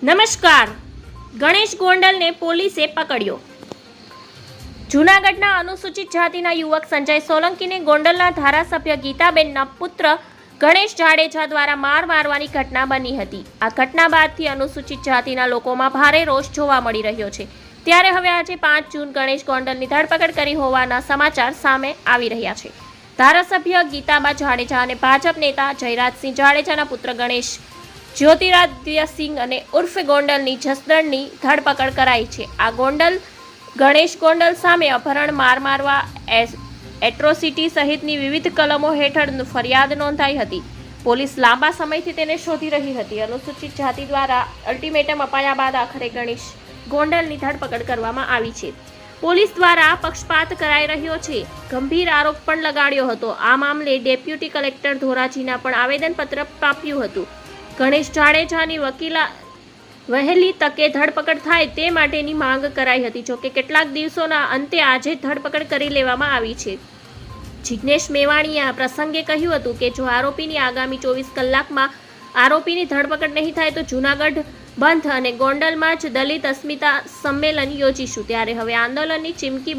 નમસ્કાર. ગણેશ ગોંડલને પોલીસે પકડ્યો. જૂનાગઢના અનુસૂચિત જાતિના યુવક સંજય સોલંકીને ગોંડલના ધારાસભ્ય ગીતાબેનના પુત્ર ગણેશ જાડેજા દ્વારા મારવાની ઘટના બની હતી. આ ઘટના બાદથી અનુસૂચિત જાતિના લોકોમાં ભારે રોષ જોવા મળી રહ્યો છે. ત્યારે હવે આજે 5 જૂન ગણેશ ગોંડલની ધરપકડ કરી હોવાના સમાચાર સામે આવી રહ્યા છે. ધારાસભ્ય ગીતાબા જાડેજા અને ભાજપ નેતા જયરાજસિંહ જાડેજાના પુત્ર ગણેશ જ્યોતિરાદિત્યસિંહ અને ઉર્ફે ગોંડલની જસદણની ધરપકડ કરાઈ છે. આ ગણેશ ગોંડલ સામે અપહરણ, મારવા, એટ્રોસિટી સહિતની વિવિધ કલમો હેઠળ ફરિયાદ નોંધાઈ હતી. પોલીસ લાંબા સમયથી તેને શોધી રહી હતી. અનુસૂચિત જાતિ દ્વારા અલ્ટિમેટમ અપાયા બાદ આખરે ગણેશ ગોંડલની ધરપકડ કરવામાં આવી છે. પોલીસ દ્વારા પક્ષપાત કરાઈ રહ્યો છે, ગંભીર આરોપ પણ લગાડ્યો હતો. આ મામલે ડેપ્યુટી કલેક્ટર ધોરાજીના પણ આવેદનપત્ર આપ્યું હતું. ગણેશ જાડેજાની વહેલી તકે ધરપકડ થાય તે માટેની માંગ કરાઈ હતી. જોકે કેટલાક દિવસોના અંતે આજે ધરપકડ કરી લેવામાં આવી છે. જિગ્નેશ મેવાણીએ આ પ્રસંગે કહ્યું હતું કે જો આરોપીની આગામી 24 કલાકમાં આરોપીની ધરપકડ નહીં થાય તો જૂનાગઢ બંધ અને ગોંડલમાં જ દલિત અસ્મિતા સંમેલન યોજીશું. ત્યારે હવે આંદોલનની ચીમકી